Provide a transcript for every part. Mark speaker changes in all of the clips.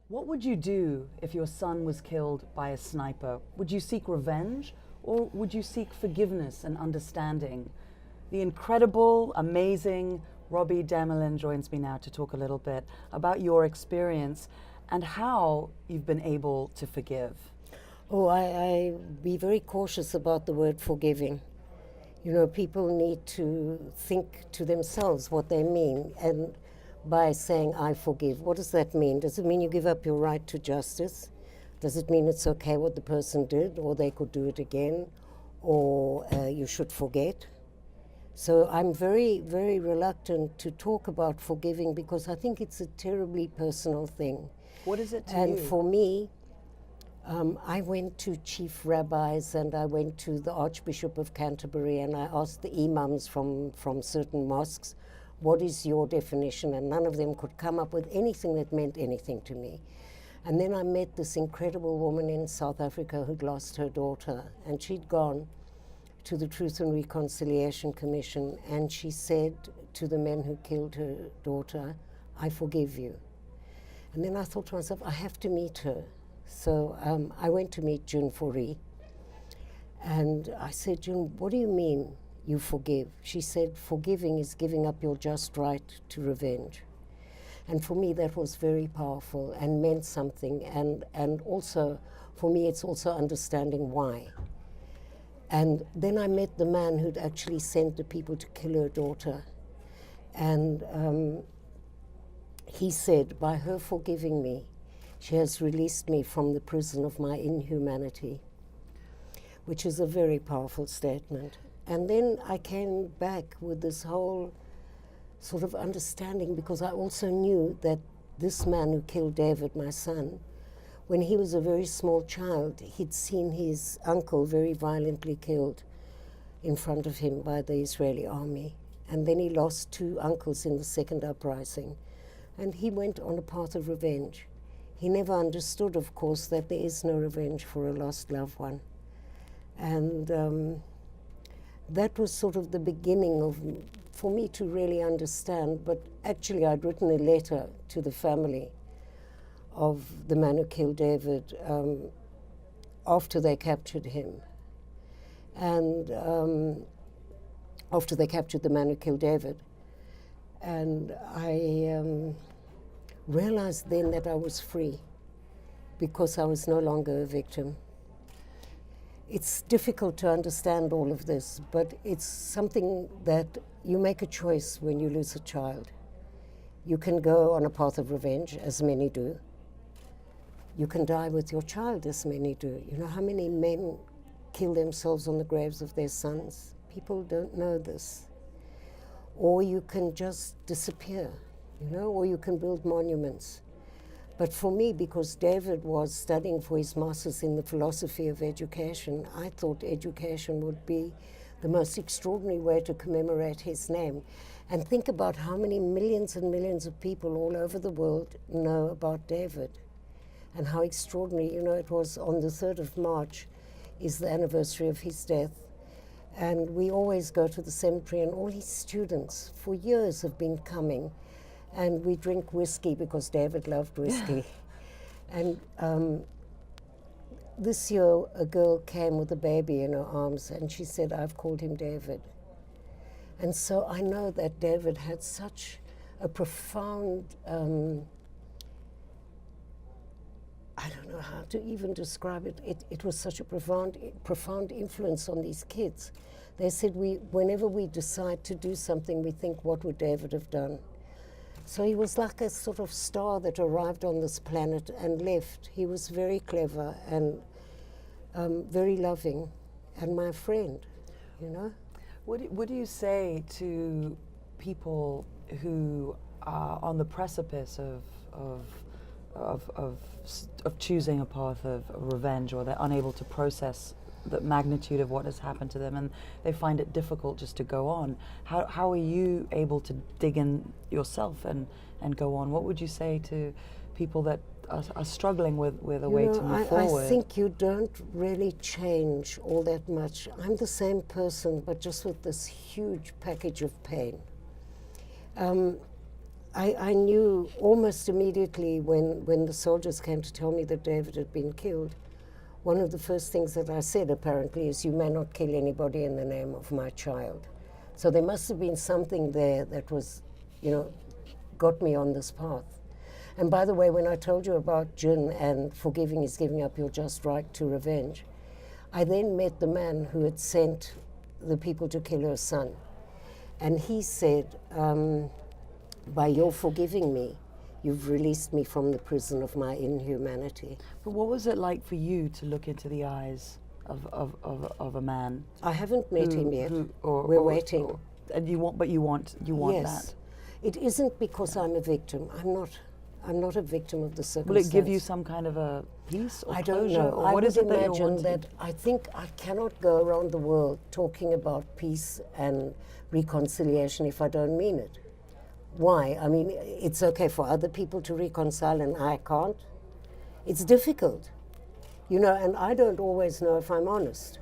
Speaker 1: What would you do if your son was killed by a sniper? Would you seek revenge or would you seek forgiveness and understanding? The incredible, amazing Robi Damelin joins me now to talk a little bit about your experience and how you've been able to forgive.
Speaker 2: Oh, I be very cautious about the word forgiving. You know, people need to think to themselves what they mean. And by saying, I forgive, what does that mean? Does it mean you give up your right to justice? Does it mean it's okay what the person did, or they could do it again, or you should forget? So I'm very, very reluctant to talk about forgiving because I think it's a terribly personal thing.
Speaker 1: What is it to
Speaker 2: And
Speaker 1: you?
Speaker 2: for me, I went to chief rabbis and I went to the Archbishop of Canterbury and I asked the imams from certain mosques, what is your definition? And none of them could come up with anything that meant anything to me. And then I met this incredible woman in South Africa who'd lost her daughter, and she'd gone to the Truth and Reconciliation Commission, and she said to the men who killed her daughter, I forgive you. And then I thought to myself, I have to meet her. So I went to meet June Fourie, and I said, June, what do you mean you forgive? She said, forgiving is giving up your just right to revenge. And for me, that was very powerful and meant something. And also, for me, it's also understanding why. And then I met the man who'd actually sent the people to kill her daughter. And he said, by her forgiving me, she has released me from the prison of my inhumanity, which is a very powerful statement. And then I came back with this whole sort of understanding, because I also knew that this man who killed David, my son, when he was a very small child, he'd seen his uncle very violently killed in front of him by the Israeli army. And then he lost two uncles in the second uprising. And he went on a path of revenge. He never understood, of course, that there is no revenge for a lost loved one. And that was sort of the beginning of, for me to really understand. But actually, I'd written a letter to the family of the man who killed David after they captured him. And after they captured the man who killed David. And I realized then that I was free because I was no longer a victim. It's difficult to understand all of this, but it's something that you make a choice when you lose a child. You can go on a path of revenge, as many do. You can die with your child, as many do. You know how many men kill themselves on the graves of their sons? People don't know this. Or you can just disappear, you know, or you can build monuments. But for me, because David was studying for his master's in the philosophy of education, I thought education would be the most extraordinary way to commemorate his name. And think about how many millions and millions of people all over the world know about David. And how extraordinary, you know, it was on the 3rd of March is the anniversary of his death. And we always go to the cemetery, and all his students for years have been coming. And we drink whiskey because David loved whiskey. And this year, a girl came with a baby in her arms, and she said, I've called him David. And so I know that David had such a profound, I don't know how to even describe it. It was such a profound influence on these kids. They said, whenever we decide to do something, we think, what would David have done? So he was like a sort of star that arrived on this planet and left. He was very clever and very loving and my friend, you know?
Speaker 1: What do you say to people who are on the precipice of choosing a path of revenge, or they're unable to process the magnitude of what has happened to them and they find it difficult just to go on? How are you able to dig in yourself and go on? What would you say to people that are struggling with a way to move forward?
Speaker 2: I think you don't really change all that much. I'm the same person, but just with this huge package of pain. I knew almost immediately when the soldiers came to tell me that David had been killed. One of the first things that I said, apparently, is, you may not kill anybody in the name of my child. So there must have been something there that was, got me on this path. And by the way, when I told you about Jinn and forgiving is giving up your just right to revenge, I then met the man who had sent the people to kill her son. And he said, by your forgiving me, you've released me from the prison of my inhumanity.
Speaker 1: But what was it like for you to look into the eyes of a man?
Speaker 2: I haven't met him yet. We're waiting.
Speaker 1: And you want
Speaker 2: Yes.
Speaker 1: that.
Speaker 2: It isn't because I'm a victim. I'm not a victim of the circumstance.
Speaker 1: Will it give you some kind of a peace or
Speaker 2: I don't
Speaker 1: closure?
Speaker 2: know.
Speaker 1: Or
Speaker 2: I
Speaker 1: what
Speaker 2: would
Speaker 1: is it that you're
Speaker 2: imagine
Speaker 1: wanting?
Speaker 2: that I think I cannot go around the world talking about peace and reconciliation if I don't mean it. Why? I mean, it's okay for other people to reconcile and I can't. It's difficult, and I don't always know if I'm honest.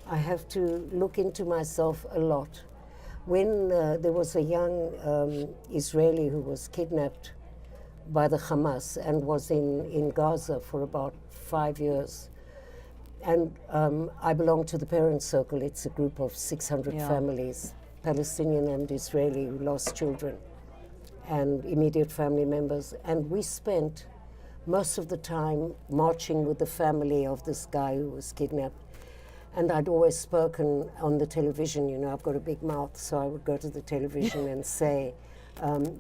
Speaker 2: I have to look into myself a lot. When there was a young Israeli who was kidnapped by the Hamas and was in Gaza for about 5 years, and I belong to the Parent Circle. It's a group of 600 families, Palestinian and Israeli, who lost children and immediate family members. And we spent most of the time marching with the family of this guy who was kidnapped. And I'd always spoken on the television, I've got a big mouth, so I would go to the television and say,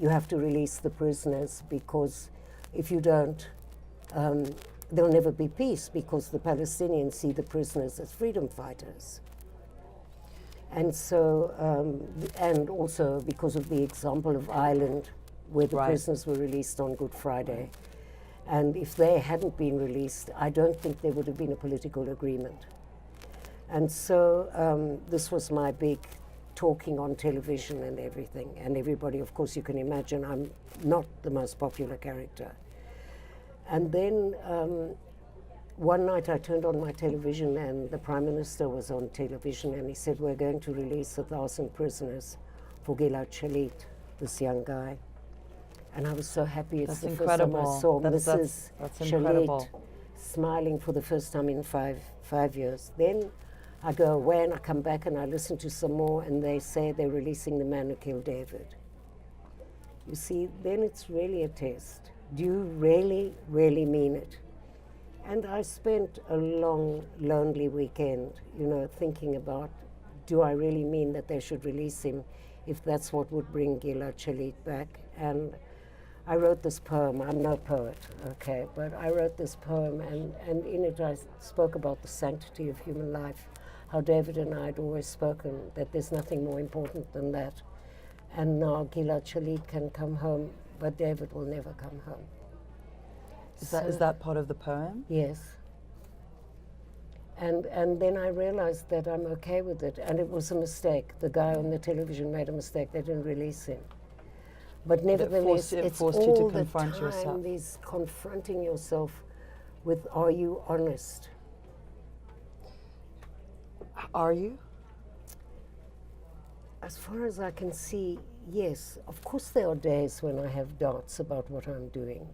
Speaker 2: you have to release the prisoners, because if you don't, there'll never be peace, because the Palestinians see the prisoners as freedom fighters. And so, and also because of the example of Ireland, where the prisoners were released on Good Friday. And if they hadn't been released, I don't think there would have been a political agreement. And so this was my big talking on television and everything. And everybody, of course, you can imagine, I'm not the most popular character. And then one night I turned on my television and the Prime Minister was on television and he said, we're going to release 1,000 prisoners for Gilad Shalit, this young guy. And I was so happy. It's
Speaker 1: That's
Speaker 2: the
Speaker 1: incredible.
Speaker 2: first time I saw
Speaker 1: That's
Speaker 2: Mrs.
Speaker 1: incredible.
Speaker 2: Shalit smiling for the first time in five years. Then I go away and I come back and I listen to some more and they say they're releasing the man who killed David. You see, then it's really a test. Do you really, really mean it? And I spent a long, lonely weekend, thinking about, do I really mean that they should release him if that's what would bring Gilad Shalit back? And I wrote this poem. I'm no poet, okay, but I wrote this poem and in it I spoke about the sanctity of human life, how David and I had always spoken that there's nothing more important than that. And now Gilad Shalit can come home, but David will never come home.
Speaker 1: Is that part of the poem?
Speaker 2: Yes. And then I realized that I'm okay with it, and it was a mistake. The guy on the television made a mistake. They didn't release him. But nevertheless,
Speaker 1: it
Speaker 2: it's
Speaker 1: forced
Speaker 2: all
Speaker 1: you to
Speaker 2: the
Speaker 1: confront
Speaker 2: time
Speaker 1: yourself.
Speaker 2: These confronting yourself with, are you honest?
Speaker 1: Are you?
Speaker 2: As far as I can see, yes. Of course there are days when I have doubts about what I'm doing.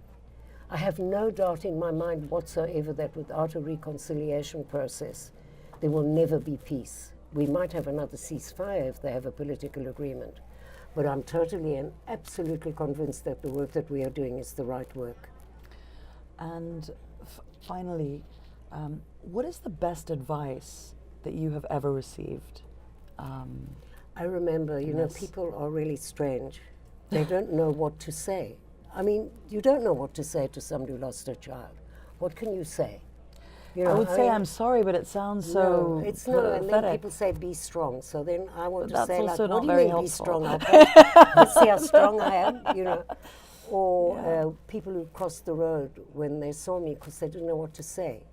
Speaker 2: I have no doubt in my mind whatsoever that without a reconciliation process, there will never be peace. We might have another ceasefire if they have a political agreement. But I'm totally and absolutely convinced that the work that we are doing is the right work.
Speaker 1: And finally, what is the best advice that you have ever received?
Speaker 2: I remember, people are really strange. They don't know what to say. I mean, you don't know what to say to somebody who lost a child. What can you say?
Speaker 1: I would say I'm sorry, but it sounds so
Speaker 2: it's no, and then
Speaker 1: pathetic.
Speaker 2: people say be strong. So then I want
Speaker 1: But
Speaker 2: to say,
Speaker 1: that's
Speaker 2: like,
Speaker 1: also
Speaker 2: what
Speaker 1: not
Speaker 2: do you
Speaker 1: very
Speaker 2: mean be
Speaker 1: helpful.
Speaker 2: strong? Let's see how strong I am, Or people who crossed the road when they saw me because they didn't know what to say.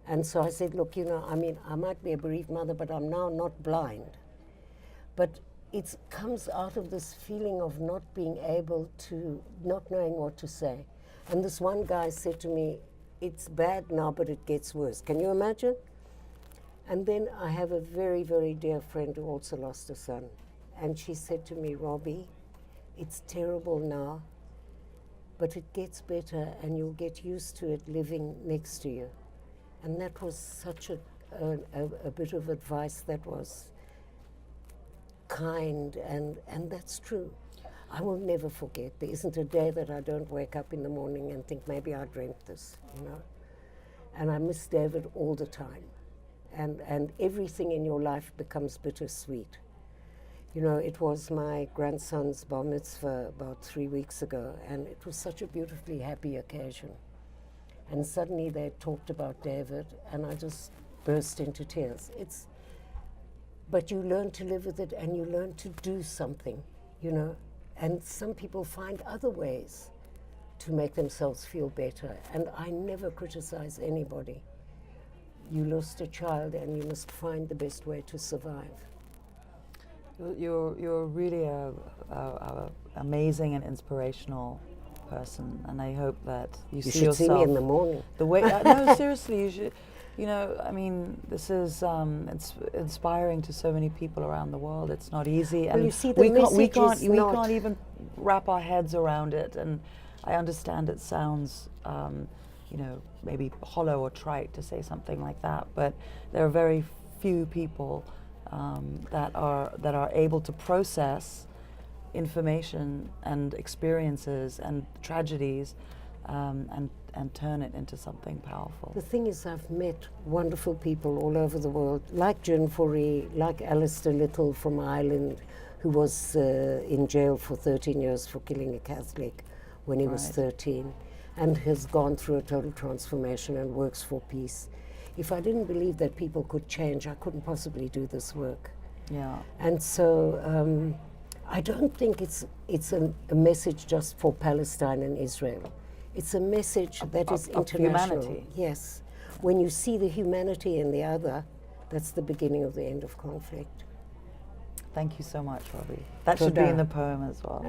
Speaker 2: And so I said, look, I might be a bereaved mother, but I'm now not blind. But it comes out of this feeling of not being able to, not knowing what to say. And this one guy said to me, it's bad now, but it gets worse. Can you imagine? And then I have a very, very dear friend who also lost a son. And she said to me, Robi, It's terrible now, but it gets better and you'll get used to it living next to you. And that was such a bit of advice that was kind, and that's true. I will never forget. There isn't a day that I don't wake up in the morning and think maybe I dreamt this, you know. And I miss David all the time. And everything in your life becomes bittersweet. You know, it was my grandson's bar mitzvah about 3 weeks ago, and it was such a beautifully happy occasion. And suddenly they talked about David, and I just burst into tears. But you learn to live with it, and you learn to do something, you know. And some people find other ways to make themselves feel better. And I never criticize anybody. You lost a child, and you must find the best way to survive.
Speaker 1: You're really a amazing and inspirational person, and I hope that you see
Speaker 2: should
Speaker 1: yourself
Speaker 2: see me in the morning.
Speaker 1: The way no, seriously, you should. You know, I mean, this is it's inspiring to so many people around the world. It's not easy, and
Speaker 2: you see, we can't
Speaker 1: even wrap our heads around it. And I understand it sounds, you know, maybe hollow or trite to say something like that, but there are very few people that are able to process information and experiences and tragedies and turn it into something powerful.
Speaker 2: The thing is, I've met wonderful people all over the world, like June Fourie, like Alistair Little from Ireland, who was in jail for 13 years for killing a Catholic when he was 13, and has gone through a total transformation and works for peace. If I didn't believe that people could change, I couldn't possibly do this work.
Speaker 1: Yeah.
Speaker 2: And so I don't think it's a message just for Palestine and Israel. It's a message that is international.
Speaker 1: Humanity.
Speaker 2: Yes. When you see the humanity in the other, that's the beginning of the end of conflict.
Speaker 1: Thank you so much, Robi. That should be in the poem as well.